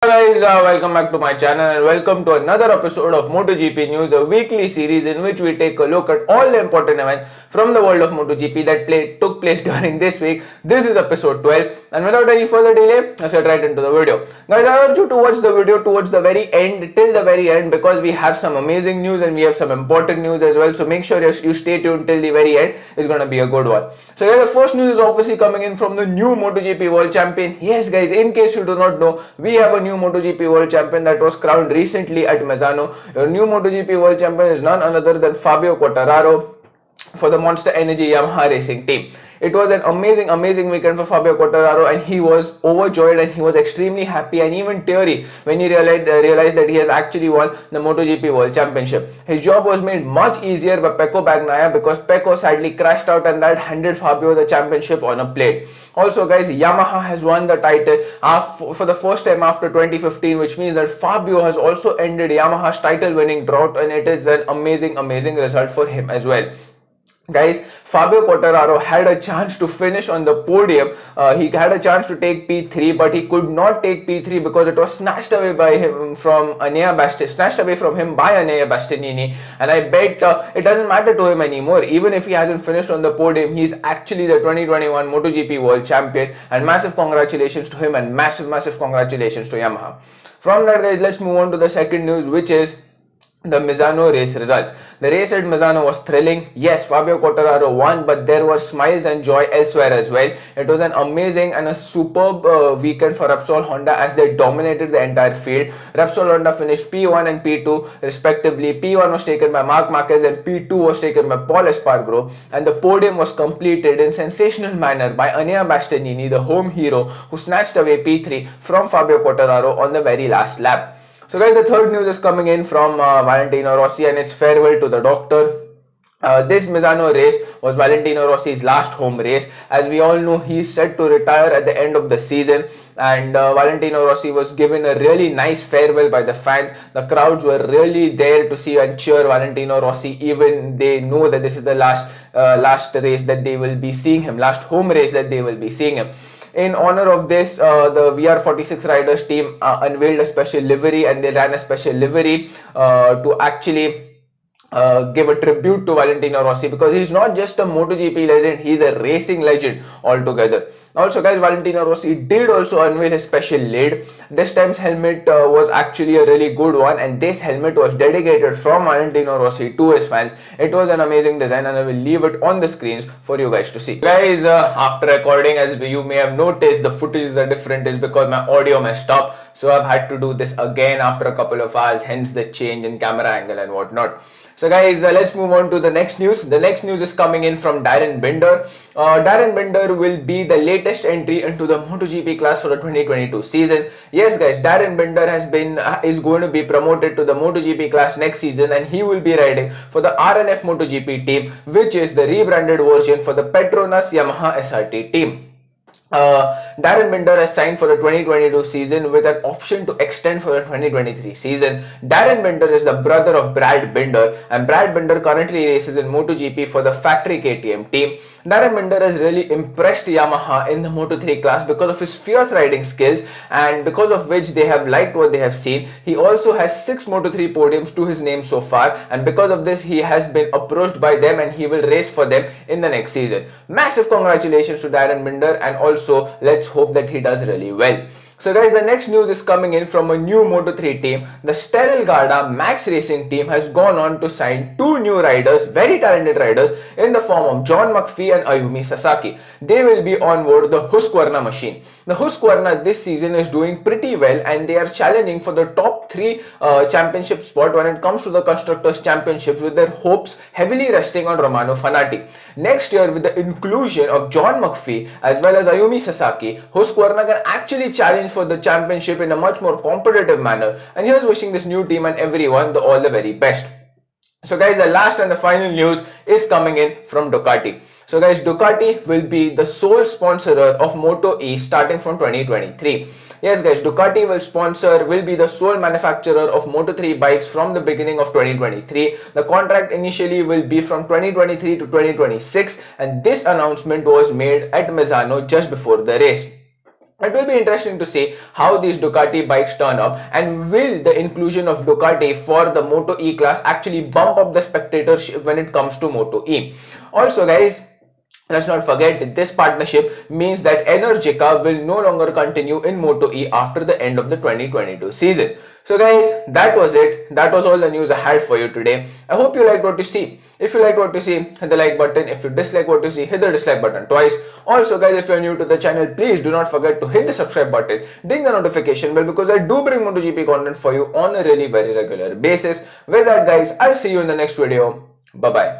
Guys, welcome back to my channel and welcome to another episode of MotoGP News, a weekly series in which we take a look at all the important events from the world of MotoGP that took place during this week. This is episode 12, and without any further delay, let's get right into the video. Guys, I urge you to watch the video towards the very end, till the very end, because we have some amazing news and we have some important news as well. So make sure you stay tuned till the very end. It's going to be a good one. So guys, the first news is obviously coming in from the new MotoGP World Champion. Yes guys, in case you do not know, we have a new MotoGP World Champion that was crowned recently at Misano. Your new MotoGP World Champion is none other than Fabio Quartararo for the Monster Energy Yamaha Racing team. It was an amazing weekend for Fabio Quartararo, and he was overjoyed and he was extremely happy and even teary when he realized that he has actually won the MotoGP World Championship. His job was made much easier by Pecco Bagnaia because Pecco sadly crashed out and that handed Fabio the championship on a plate. Also guys, Yamaha has won the title for the first time after 2015, which means that Fabio has also ended Yamaha's title winning drought, and it is an amazing result for him as well. Guys, Fabio Quartararo had a chance to finish on the podium. He had a chance to take P3, but he could not take P3 because it was snatched away by him from Enea Bastianini. And I bet it doesn't matter to him anymore. Even if he hasn't finished on the podium, he's actually the 2021 MotoGP World Champion. And massive congratulations to him and massive congratulations to Yamaha. From that, guys, let's move on to the second news, which is the Misano race results. The race at Misano was thrilling. Yes, Fabio Quartararo won, but there were smiles and joy elsewhere as well. It was an amazing and a superb weekend for Repsol Honda as they dominated the entire field. Repsol Honda finished P1 and P2 respectively. P1 was taken by Marc Marquez and P2 was taken by Paul Espargaro, and the podium was completed in sensational manner by Enea Bastianini, the home hero, who snatched away P3 from Fabio Quartararo on the very last lap. So guys, the third news is coming in from Valentino Rossi and its farewell to the doctor. This Misano race was Valentino Rossi's last home race. As we all know, he is set to retire at the end of the season, and Valentino Rossi was given a really nice farewell by the fans. The crowds were really there to see and cheer Valentino Rossi, even they know that this is the last race that they will be seeing him, last home race that they will be seeing him. In honor of this, the VR46 Riders team unveiled a special livery, and they ran a special livery to actually give a tribute to Valentino Rossi, because he's not just a MotoGP legend, he's a racing legend altogether. Also guys, Valentino Rossi did also unveil his special lid. This time's helmet was actually a really good one, and this helmet was dedicated from Valentino Rossi to his fans. It was an amazing design, and I will leave it on the screens for you guys to see. Guys, after recording, as you may have noticed, the footages are different. Is because my audio messed up, so I've had to do this again after a couple of hours, hence the change in camera angle and whatnot. So guys, let's move on to the next news. The next news is coming in from Darren Bender. Darren Bender will be the latest entry into the MotoGP class for the 2022 season. Yes guys, Darren Bender is going to be promoted to the MotoGP class next season, and he will be riding for the RNF MotoGP team, which is the rebranded version for the Petronas Yamaha SRT team. Darren Bender has signed for the 2022 season with an option to extend for the 2023 season. Darren Bender is the brother of Brad Bender, and Brad Bender currently races in MotoGP for the factory KTM team. Darren Bender has really impressed Yamaha in the Moto3 class because of his fierce riding skills, and because of which they have liked what they have seen. He also has 6 Moto3 podiums to his name so far, and because of this he has been approached by them and he will race for them in the next season. Massive congratulations to Darren Bender, and also let's hope that he does really well. So guys, the next news is coming in from a new Moto3 team. The Sterile Garda Max Racing team has gone on to sign 2 new riders, very talented riders, in the form of John McPhee and Ayumi Sasaki. They will be on board the Husqvarna machine. The Husqvarna this season is doing pretty well, and they are challenging for the top 3 championship spot when it comes to the Constructors' Championships, with their hopes heavily resting on Romano Fenati. Next year, with the inclusion of John McPhee as well as Ayumi Sasaki, Husqvarna can actually challenge for the championship in a much more competitive manner, and here's wishing this new team and everyone all the very best. So guys, the last and the final news is coming in from Ducati. So guys, Ducati will be the sole sponsor of Moto E starting from 2023. Yes guys, Ducati will be the sole manufacturer of Moto3 bikes from the beginning of 2023. The contract initially will be from 2023 to 2026, and this announcement was made at Misano just before the race. It will be interesting to see how these Ducati bikes turn up, and will the inclusion of Ducati for the Moto E class actually bump up the spectatorship when it comes to Moto E. Also guys, let's not forget that this partnership means that Energica will no longer continue in Moto E after the end of the 2022 season. So guys, that was it. That was all the news I had for you today. I hope you liked what you see. If you liked what you see, hit the like button. If you dislike what you see, hit the dislike button twice. Also guys, if you're new to the channel, please do not forget to hit the subscribe button, ding the notification bell, because I do bring MotoGP content for you on a really very regular basis. With that guys, I'll see you in the next video. Bye bye.